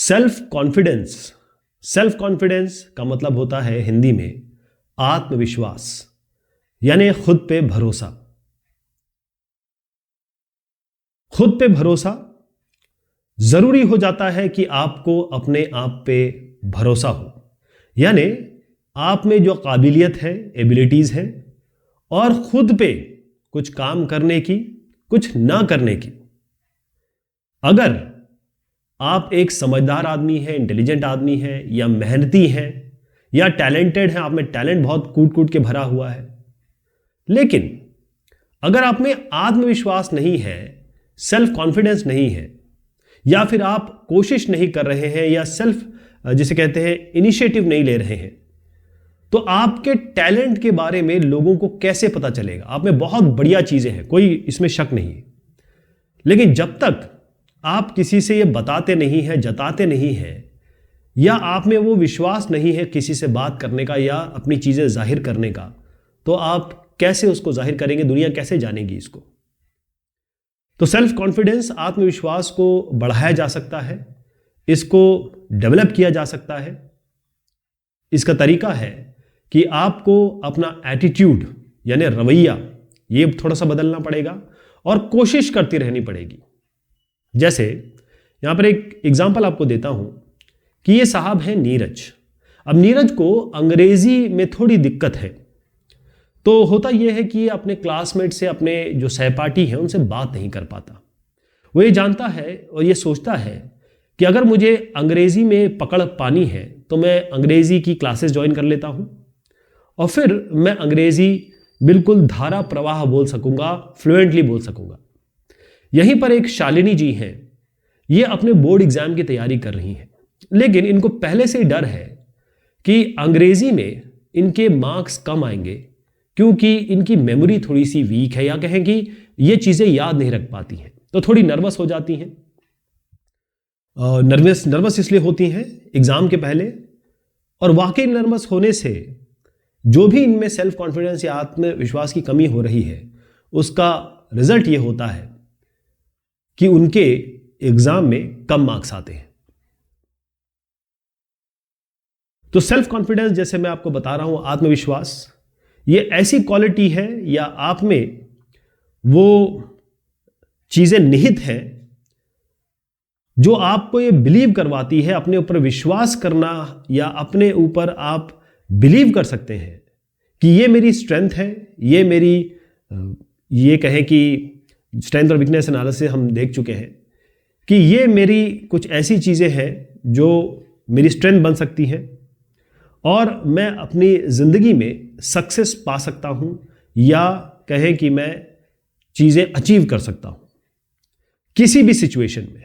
Self confidence. Self confidence का मतलब होता है हिंदी में आत्मविश्वास, यानी खुद पे भरोसा। खुद पे भरोसा जरूरी हो जाता है कि आपको अपने आप पे भरोसा हो, यानी आप में जो काबिलियत है, एबिलिटीज है, और खुद पे कुछ काम करने की, कुछ ना करने की। अगर आप एक समझदार आदमी है, इंटेलिजेंट आदमी है, या मेहनती है, या टैलेंटेड है, आप में टैलेंट बहुत कूट कूट के भरा हुआ है, लेकिन अगर आप में आत्मविश्वास नहीं है, सेल्फ कॉन्फिडेंस नहीं है, या फिर आप कोशिश नहीं कर रहे हैं, या सेल्फ जिसे कहते हैं इनिशिएटिव नहीं ले रहे हैं, तो आपके टैलेंट के बारे में लोगों को कैसे पता चलेगा? आप में बहुत बढ़िया चीजें हैं, कोई इसमें शक नहीं है, लेकिन जब तक आप किसी से ये बताते नहीं हैं, जताते नहीं हैं, या आप में वो विश्वास नहीं है किसी से बात करने का या अपनी चीजें जाहिर करने का, तो आप कैसे उसको जाहिर करेंगे? दुनिया कैसे जानेगी इसको? तो सेल्फ कॉन्फिडेंस, आत्मविश्वास को बढ़ाया जा सकता है, इसको डेवलप किया जा सकता है। इसका तरीका है कि आपको अपना एटीट्यूड यानी रवैया ये थोड़ा सा बदलना पड़ेगा और कोशिश करती रहनी पड़ेगी। जैसे यहां पर एक एग्जांपल आपको देता हूं कि ये साहब हैं नीरज। अब नीरज को अंग्रेजी में थोड़ी दिक्कत है, तो होता यह है कि अपने क्लासमेट से, अपने जो सहपाठी हैं उनसे बात नहीं कर पाता। वो ये जानता है और ये सोचता है कि अगर मुझे अंग्रेजी में पकड़ पानी है तो मैं अंग्रेजी की क्लासेस ज्वाइन कर लेता हूं और फिर मैं अंग्रेजी बिल्कुल धारा प्रवाह बोल सकूंगा, फ्लुएंटली बोल सकूंगा। यहीं पर एक शालिनी जी हैं, ये अपने बोर्ड एग्जाम की तैयारी कर रही हैं, लेकिन इनको पहले से ही डर है कि अंग्रेजी में इनके मार्क्स कम आएंगे क्योंकि इनकी मेमोरी थोड़ी सी वीक है, या कहें कि ये चीजें याद नहीं रख पाती हैं, तो थोड़ी नर्वस हो जाती हैं। नर्वस इसलिए होती हैं एग्जाम के पहले, और वाकई नर्वस होने से जो भी इनमें सेल्फ कॉन्फिडेंस या आत्मविश्वास की कमी हो रही है, उसका रिजल्ट ये होता है कि उनके एग्जाम में कम मार्क्स आते हैं। तो सेल्फ कॉन्फिडेंस, जैसे मैं आपको बता रहा हूं, आत्मविश्वास, ये ऐसी क्वालिटी है या आप में वो चीजें निहित हैं जो आपको ये बिलीव करवाती है, अपने ऊपर विश्वास करना, या अपने ऊपर आप बिलीव कर सकते हैं कि ये मेरी स्ट्रेंथ है, ये मेरी, ये कहें कि स्ट्रेंथ और वीकनेस एनालिसिस हम देख चुके हैं कि ये मेरी कुछ ऐसी चीजें हैं जो मेरी स्ट्रेंथ बन सकती हैं और मैं अपनी जिंदगी में सक्सेस पा सकता हूं, या कहें कि मैं चीजें अचीव कर सकता हूं किसी भी सिचुएशन में।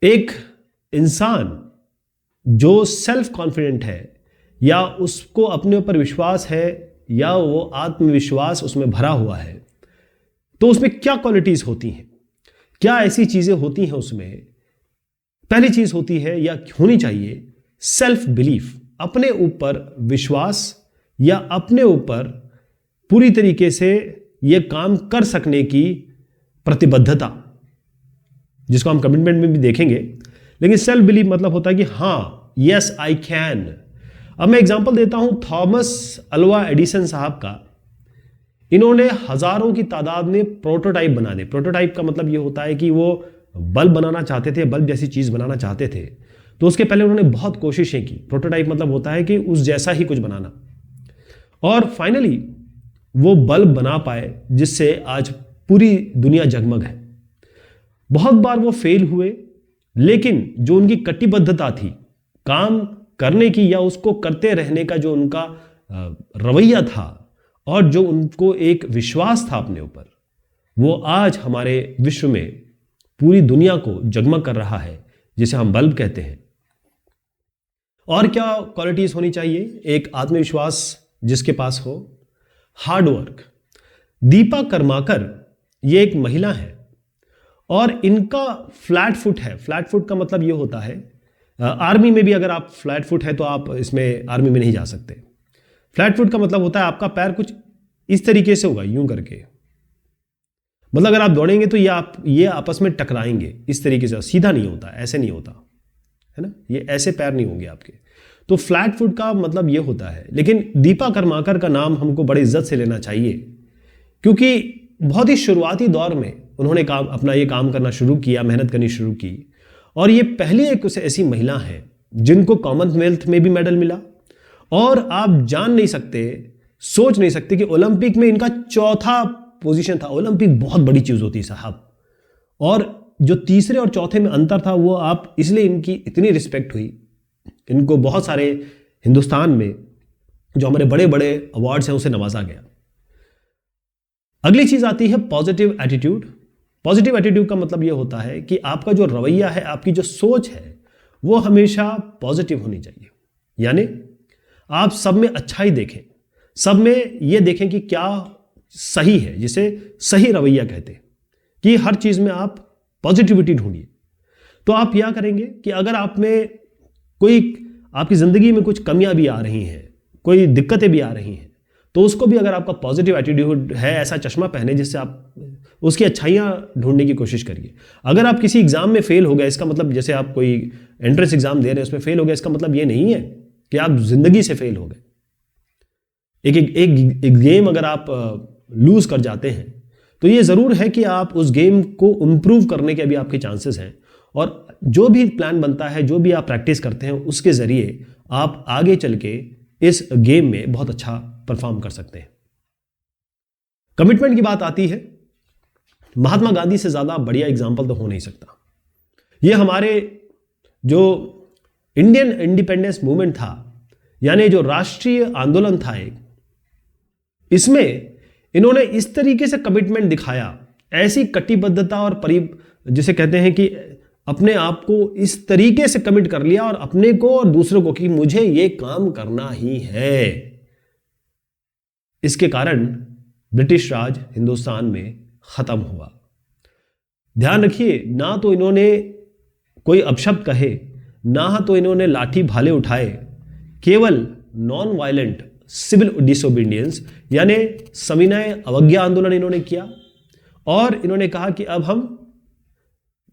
एक इंसान जो सेल्फ कॉन्फिडेंट है, या उसको अपने ऊपर विश्वास है, या वो आत्मविश्वास उसमें भरा हुआ है, तो उसमें क्या क्वालिटीज होती हैं, क्या ऐसी चीजें होती हैं उसमें? पहली चीज होती है या होनी चाहिए सेल्फ बिलीफ, अपने ऊपर विश्वास, या अपने ऊपर पूरी तरीके से यह काम कर सकने की प्रतिबद्धता, जिसको हम कमिटमेंट में भी देखेंगे। लेकिन सेल्फ बिलीफ मतलब होता है कि हां, यस आई कैन। अब मैं एग्जांपल देता हूं थॉमस अल्वा एडिसन साहब का। इन्होंने हजारों की तादाद में प्रोटोटाइप बनाने, प्रोटोटाइप का मतलब यह होता है कि वो बल्ब बनाना चाहते थे, बल्ब जैसी चीज बनाना चाहते थे, तो उसके पहले उन्होंने बहुत कोशिशें की। प्रोटोटाइप मतलब होता है कि उस जैसा ही कुछ बनाना, और फाइनली वो बल्ब बना पाए जिससे आज पूरी दुनिया जगमग है। बहुत बार वो फेल हुए, लेकिन जो उनकी कटिबद्धता थी काम करने की, या उसको करते रहने का जो उनका रवैया था, और जो उनको एक विश्वास था अपने ऊपर, वो आज हमारे विश्व में पूरी दुनिया को जगमग कर रहा है, जिसे हम बल्ब कहते हैं। और क्या क्वालिटीज होनी चाहिए एक आत्मविश्वास जिसके पास हो? Hard work. दीपा कर्माकर ये एक महिला है और इनका फ्लैट फुट है। फ्लैट फुट का मतलब ये होता है, आर्मी में भी अगर आप फ्लैट फुट है तो आप इसमें आर्मी में नहीं जा सकते। फ्लैट फुट का मतलब होता है आपका पैर कुछ इस तरीके से होगा, यूं करके, मतलब अगर आप दौड़ेंगे तो ये आपस में टकराएंगे, इस तरीके से सीधा नहीं होता, ऐसे नहीं होता है ना, ये ऐसे पैर नहीं होंगे आपके। तो फ्लैट फुट का मतलब ये होता है। लेकिन दीपा कर्माकर का नाम हमको बड़ी इज्जत से लेना चाहिए, क्योंकि बहुत ही शुरुआती दौर में उन्होंने अपना ये काम करना शुरू किया, मेहनत करनी शुरू की, और ये पहली एक ऐसी महिला है जिनको कॉमनवेल्थ में भी मेडल मिला। और आप जान नहीं सकते, सोच नहीं सकते कि ओलंपिक में इनका चौथा पोजीशन था। ओलंपिक बहुत बड़ी चीज होती है साहब, और जो तीसरे और चौथे में अंतर था वो आप, इसलिए इनकी इतनी रिस्पेक्ट हुई। इनको बहुत सारे हिंदुस्तान में जो हमारे बड़े बड़े अवार्ड्स हैं उसे नवाजा गया। अगली चीज आती है पॉजिटिव एटीट्यूड। पॉजिटिव एटीट्यूड का मतलब यह होता है कि आपका जो रवैया है, आपकी जो सोच है, वो हमेशा पॉजिटिव होनी चाहिए। यानी आप सब में अच्छाई देखें, सब में यह देखें कि क्या सही है, जिसे सही रवैया कहते हैं, कि हर चीज में आप पॉजिटिविटी ढूंढिए। तो आप क्या करेंगे कि अगर आप में कोई, आपकी जिंदगी में कुछ कमियां भी आ रही हैं, कोई दिक्कतें भी आ रही हैं, तो उसको भी अगर आपका पॉजिटिव एटीट्यूड है, ऐसा चश्मा पहने जिससे आप उसकी अच्छाइयां ढूंढने की कोशिश करिए। अगर आप किसी एग्जाम में फेल हो गए, इसका मतलब जैसे आप कोई एंट्रेंस एग्जाम दे रहे हैं उसमें फेल हो गए, इसका मतलब ये नहीं है कि आप जिंदगी से फेल हो गए। एक गेम अगर आप लूज कर जाते हैं तो ये जरूर है कि आप उस गेम को इंप्रूव करने के अभी आपके चांसेस हैं, और जो भी प्लान बनता है, जो भी आप प्रैक्टिस करते हैं, उसके जरिए आप आगे चल के इस गेम में बहुत अच्छा परफॉर्म कर सकते हैं। कमिटमेंट की बात आती है, महात्मा गांधी से ज्यादा बढ़िया एग्जाम्पल तो हो नहीं सकता। ये हमारे जो इंडियन इंडिपेंडेंस मूवमेंट था, यानी जो राष्ट्रीय आंदोलन था एक, इसमें इन्होंने इस तरीके से कमिटमेंट दिखाया, ऐसी कटिबद्धता और जिसे कहते हैं कि अपने आप को इस तरीके से कमिट कर लिया, और अपने को और दूसरों को, कि मुझे ये काम करना ही है। इसके कारण ब्रिटिश राज हिंदुस्तान में खत्म हुआ। ध्यान रखिए, ना तो इन्होंने कोई अपशब्द कहे, ना तो इन्होंने लाठी भाले उठाए, केवल नॉन वायलेंट सिविल डिसोबीडियंस यानी सविनय अवज्ञा आंदोलन इन्होंने किया, और इन्होंने कहा कि अब हम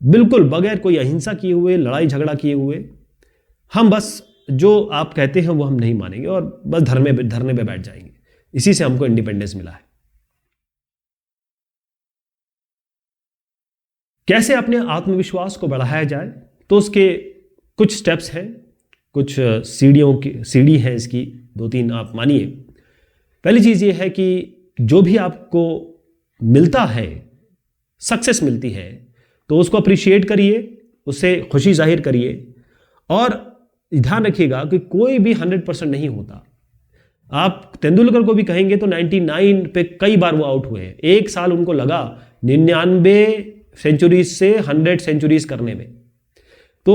बिल्कुल बगैर कोई अहिंसा किए हुए, लड़ाई झगड़ा किए हुए, हम बस जो आप कहते हैं वो हम नहीं मानेंगे, और बस धरने पे बैठ जाएंगे। इसी से हमको इंडिपेंडेंस मिला है। कैसे अपने आत्मविश्वास को बढ़ाया जाए, तो उसके कुछ स्टेप्स हैं, कुछ सीढ़ी है इसकी, 2-3 आप मानिए। पहली चीज ये है कि जो भी आपको मिलता है, सक्सेस मिलती है, तो उसको अप्रिशिएट करिए, उससे खुशी जाहिर करिए, और ध्यान रखिएगा कि कोई भी 100% नहीं होता। आप तेंदुलकर को भी कहेंगे तो 99 पे कई बार वो आउट हुए हैं। एक साल उनको लगा 99 सेंचुरीज से 100 सेंचुरीज करने में। तो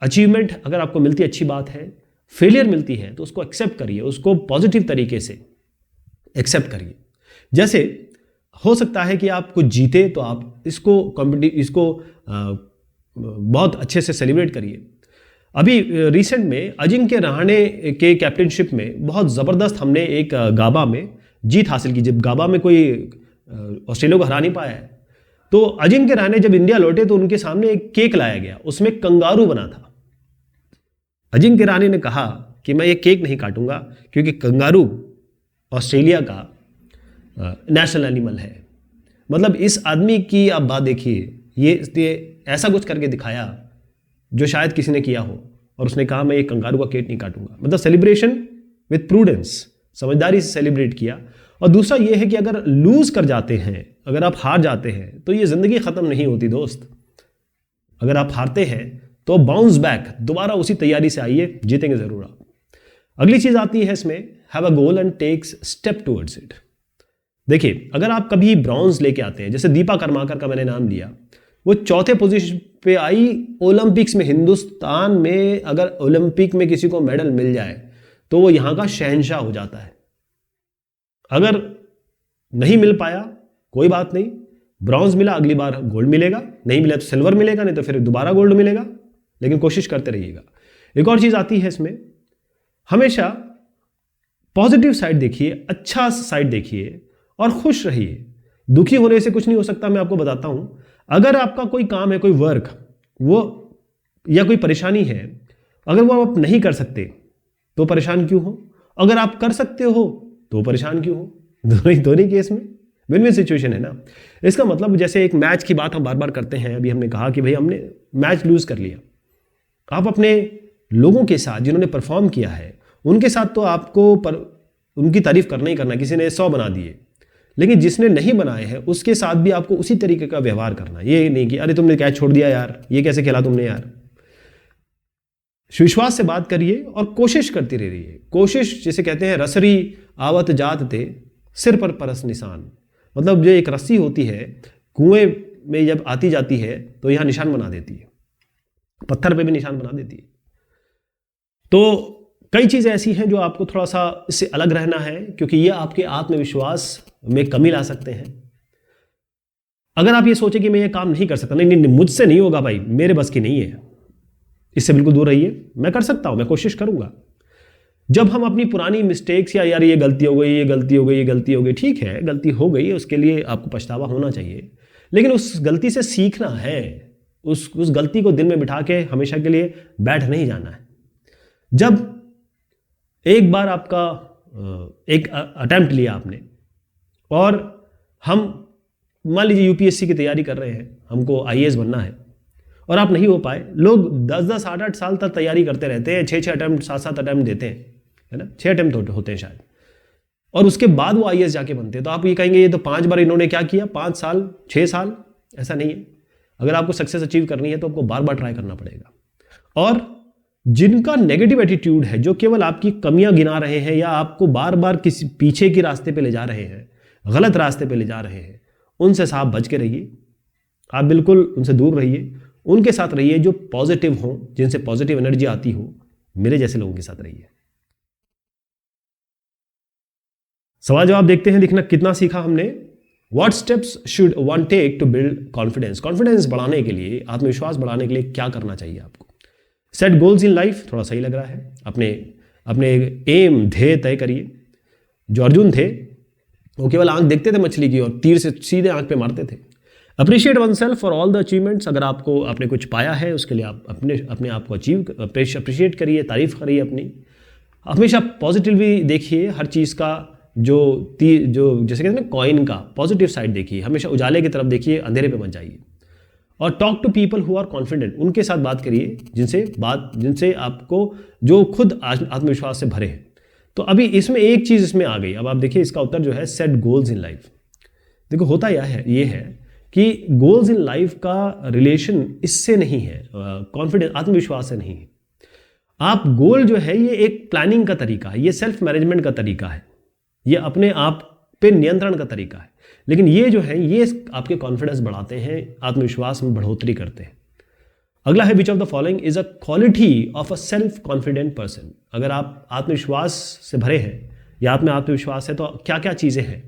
अचीवमेंट अगर आपको मिलती है अच्छी बात है, फेलियर मिलती है तो उसको एक्सेप्ट करिए, उसको पॉजिटिव तरीके से एक्सेप्ट करिए। जैसे हो सकता है कि आप कुछ जीते तो आप इसको बहुत अच्छे से सेलिब्रेट करिए। अभी रिसेंट में अजिंक्य रहाणे के कैप्टनशिप में बहुत ज़बरदस्त हमने एक गाबा में जीत हासिल की। जब गाबा में कोई ऑस्ट्रेलिया को हरा नहीं पाया है, तो अजिंक्य रहाणे जब इंडिया लौटे तो उनके सामने एक केक लाया गया, उसमें कंगारू बना था। अजिंक्य रहाणे ने कहा कि मैं ये केक नहीं काटूंगा क्योंकि कंगारू ऑस्ट्रेलिया का नेशनल एनिमल है। मतलब इस आदमी की आप बात देखिए, ये ऐसा कुछ करके दिखाया जो शायद किसी ने किया हो, और उसने कहा मैं ये कंगारू का केक नहीं काटूंगा। मतलब सेलिब्रेशन विथ प्रूडेंस, समझदारी से सेलिब्रेट किया। और दूसरा ये है कि अगर लूज कर जाते हैं, अगर आप हार जाते हैं, तो ये जिंदगी खत्म नहीं होती दोस्त। अगर आप हारते हैं तो बाउंस बैक, दोबारा उसी तैयारी से आइए, जीतेंगे जरूर आप। अगली चीज आती है इसमें, have a goal and takes step towards it. देखिए, अगर आप कभी ब्रॉन्ज लेके आते हैं, जैसे दीपा कर्माकर का मैंने नाम लिया, वो चौथे पोजीशन पे आई ओलंपिक्स में। हिंदुस्तान में अगर ओलंपिक में किसी को मेडल मिल जाए तो वो यहां का शहंशाह हो जाता है। अगर नहीं मिल पाया कोई बात नहीं, ब्रॉन्ज मिला, अगली बार गोल्ड मिलेगा, नहीं मिला तो सिल्वर मिलेगा, नहीं तो फिर दोबारा गोल्ड मिलेगा, लेकिन कोशिश करते रहिएगा। एक और चीज आती है इसमें, हमेशा पॉजिटिव साइड देखिए, अच्छा साइड देखिए और खुश रहिए। दुखी होने से कुछ नहीं हो सकता। मैं आपको बताता हूं, अगर आपका कोई काम है, कोई वर्क, वो या कोई परेशानी है, अगर वो आप नहीं कर सकते तो परेशान क्यों हो? अगर आप कर सकते हो तो परेशान क्यों हो? दोनों ही केस में विन विन सिचुएशन है ना। इसका मतलब जैसे एक मैच की बात हम बार बार करते हैं, अभी हमने कहा कि भाई हमने मैच लूज कर लिया, आप अपने लोगों के साथ जिन्होंने परफॉर्म किया है उनके साथ तो आपको उनकी तारीफ करना ही करना, किसी ने 100 बना दिए, लेकिन जिसने नहीं बनाए हैं उसके साथ भी आपको उसी तरीके का व्यवहार करना। ये नहीं कि अरे तुमने कैच छोड़ दिया यार, ये कैसे खेला तुमने यार। विश्वास से बात करिए और कोशिश करती रहिए। कोशिश जिसे कहते हैं, रसरी आवत जात ते सिर पर परस निशान, मतलब जो एक रस्सी होती है कुएं में जब आती जाती है तो यहां निशान बना देती है, पत्थर पे भी निशान बना देती है। तो कई चीजें ऐसी हैं जो आपको थोड़ा सा इससे अलग रहना है, क्योंकि ये आपके आत्मविश्वास में कमी ला सकते हैं। अगर आप ये सोचे कि मैं ये काम नहीं कर सकता, नहीं नहीं, नहीं मुझसे नहीं होगा भाई, मेरे बस की नहीं है, इससे बिल्कुल दूर रहिए। मैं कर सकता हूं, मैं कोशिश करूंगा। जब हम अपनी पुरानी मिस्टेक्स या यार ये गलती हो गई, ये गलती हो गई, ये गलती हो गई, ठीक है गलती हो गई, उसके लिए आपको पछतावा होना चाहिए, लेकिन उस गलती से सीखना है। उस गलती को दिल में बिठा के हमेशा के लिए बैठ नहीं जाना है। जब एक बार आपका एक अटेम्प्ट लिया आपने, और हम मान लीजिए यूपीएससी की तैयारी कर रहे हैं, हमको आईएएस बनना है, और आप नहीं हो पाए। लोग 10-10, 8-8 साल तक तैयारी करते रहते हैं, 6-6 अटेम्प्ट, 7-7 अटेम्प्ट देते हैं, है ना, 6 अटेम्प्ट होते हैं शायद, और उसके बाद वो आईएएस जाके बनते हैं। तो आप ये कहेंगे ये तो 5 बार इन्होंने क्या किया, 5 साल 6 साल, ऐसा नहीं है। अगर आपको सक्सेस अचीव करनी है तो आपको बार बार ट्राई करना पड़ेगा। और जिनका नेगेटिव एटीट्यूड है, जो केवल आपकी कमियां गिना रहे हैं या आपको बार बार किसी पीछे के रास्ते पे ले जा रहे हैं, गलत रास्ते पे ले जा रहे हैं, उनसे साफ बच के रहिए। आप बिल्कुल उनसे दूर रहिए, उनके साथ रहिए जो पॉजिटिव हो, जिनसे पॉजिटिव एनर्जी आती हो। मेरे जैसे लोगों के साथ रहिए। सवाल जवाब देखते हैं, देखना कितना सीखा हमने। What steps should one take to build confidence? Confidence बढ़ाने के लिए, आत्मविश्वास बढ़ाने के लिए क्या करना चाहिए आपको? सेट गोल्स इन लाइफ, थोड़ा सही लग रहा है। अपने एम, ध्येय तय करिए। जो अर्जुन थे वो केवल आंख देखते थे मछली की और तीर से सीधे आंख पे मारते थे। Appreciate one self for all the achievements. अगर आपने कुछ पाया है उसके लिए आप अपने आप को अप्रिशिएट करिए, तारीफ करिए अपनी। हमेशा पॉजिटिवली देखिए हर चीज़ का, जो जैसे कहते हैं ना कॉइन का पॉजिटिव साइड देखिए, हमेशा उजाले की तरफ देखिए, अंधेरे पे मत जाइए। और talk to people who are confident, उनके साथ बात करिए जिनसे आपको, जो खुद आत्मविश्वास से भरे हैं। तो अभी इसमें एक चीज़ इसमें आ गई। अब आप देखिए इसका उत्तर जो है, सेट गोल्स इन लाइफ। देखो होता ये है कि गोल्स इन लाइफ का रिलेशन इससे नहीं है, कॉन्फिडेंस आत्मविश्वास से नहीं है। आप गोल जो है ये एक प्लानिंग का तरीका है, ये सेल्फ मैनेजमेंट का तरीका है, ये अपने आप पे नियंत्रण का तरीका है। लेकिन ये जो है ये आपके कॉन्फिडेंस बढ़ाते हैं, आत्मविश्वास में बढ़ोतरी करते हैं। अगला है, which of the following is a quality of a self confident person? अगर आप आत्मविश्वास से भरे हैं या आप में आत्मविश्वास है तो क्या क्या चीजें हैं?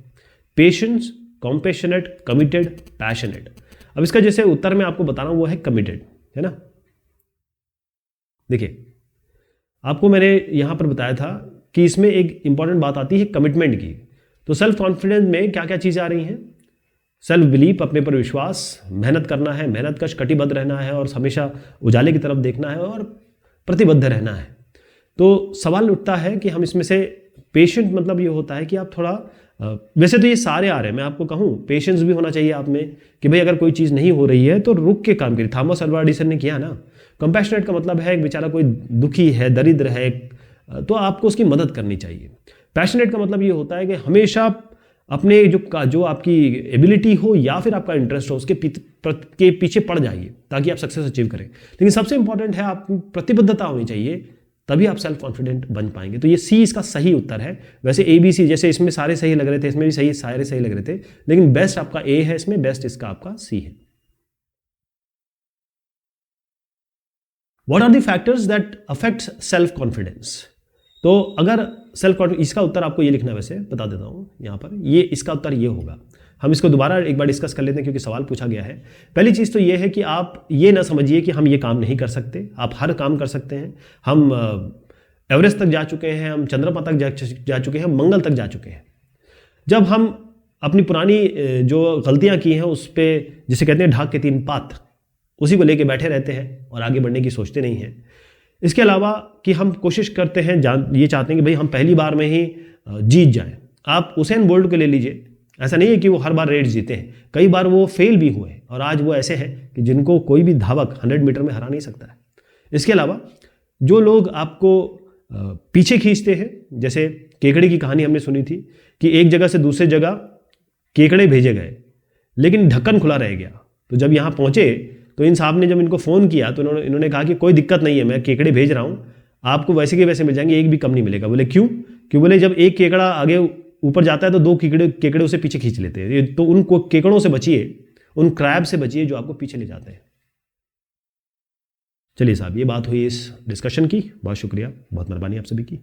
Patience, compassionate, committed, passionate. अब इसका जैसे उत्तर मैं आपको बता रहा हूं वो है कमिटेड, है ना। देखिए आपको मैंने यहां पर बताया था कि इसमें एक इंपॉर्टेंट बात आती है कमिटमेंट की। तो सेल्फ कॉन्फिडेंस में क्या क्या चीजें आ रही हैं? सेल्फ बिलीफ, अपने पर विश्वास, मेहनत करना है, मेहनत कश कटिबद्ध रहना है और हमेशा उजाले की तरफ देखना है और प्रतिबद्ध रहना है। तो सवाल उठता है कि हम इसमें से पेशेंट मतलब ये होता है कि आप थोड़ा, वैसे तो ये सारे आ रहे हैं, मैं आपको कहूँ पेशेंस भी होना चाहिए आप में कि भाई अगर कोई चीज़ नहीं हो रही है तो रुक के काम करिए। थॉमस अल्वा एडिसन ने किया ना। कंपैशनेट का मतलब है बेचारा कोई दुखी है, दरिद्र है, तो आपको उसकी मदद करनी चाहिए। पैशनेट का मतलब ये होता है कि हमेशा अपने जो आपकी एबिलिटी हो या फिर आपका इंटरेस्ट हो उसके पीछे पड़ जाइए ताकि आप सक्सेस अचीव करें। लेकिन सबसे इंपॉर्टेंट है आप प्रतिबद्धता होनी चाहिए, तभी आप सेल्फ कॉन्फिडेंट बन पाएंगे। तो ये सी इसका सही उत्तर है। वैसे ABC जैसे इसमें सारे सही लग रहे थे, इसमें भी सारे सही लग रहे थे, लेकिन बेस्ट आपका A है, इसमें बेस्ट इसका आपका C है। What are the factors that affect self confidence? तो अगर सेल्फ कॉन्फिडेंस, इसका उत्तर आपको ये लिखना है, वैसे बता देता हूँ यहाँ पर, ये इसका उत्तर ये होगा। हम इसको दोबारा एक बार डिस्कस कर लेते हैं क्योंकि सवाल पूछा गया है। पहली चीज़ तो ये है कि आप ये ना समझिए कि हम ये काम नहीं कर सकते, आप हर काम कर सकते हैं। हम एवरेस्ट तक जा चुके हैं, हम चंद्रमा तक जा चुके हैं, मंगल तक जा चुके हैं। जब हम अपनी पुरानी जो गलतियां की हैं उस पर, जिसे कहते हैं ढाक के 3 पात, उसी को लेके बैठे रहते हैं और आगे बढ़ने की सोचते नहीं हैं। इसके अलावा कि हम कोशिश करते हैं, ये चाहते हैं कि भाई हम पहली बार में ही जीत जाएं। आप उसेन बोल्ट को ले लीजिए, ऐसा नहीं है कि वो हर बार रेस जीते हैं, कई बार वो फेल भी हुए और आज वो ऐसे हैं कि जिनको कोई भी धावक 100 मीटर में हरा नहीं सकता है। इसके अलावा जो लोग आपको पीछे खींचते हैं, जैसे केकड़े की कहानी हमने सुनी थी कि एक जगह से दूसरे जगह केकड़े भेजे गए लेकिन ढक्कन खुला रह गया, तो जब यहाँ पहुंचे तो इन साहब ने जब इनको फ़ोन किया तो इन्होंने कहा कि कोई दिक्कत नहीं है, मैं केकड़े भेज रहा हूँ, आपको वैसे के वैसे मिल जाएंगे, एक भी कम नहीं मिलेगा। बोले क्यों? क्यों? बोले जब एक केकड़ा आगे ऊपर जाता है तो 2 केकड़े उसे पीछे खींच लेते हैं, तो उन केकड़ों से बचिए, उन क्रैब से बचिए जो आपको पीछे ले जाते हैं। चलिए साहब, ये बात हुई इस डिस्कशन की। बहुत शुक्रिया, बहुत मेहरबानी आप सभी की।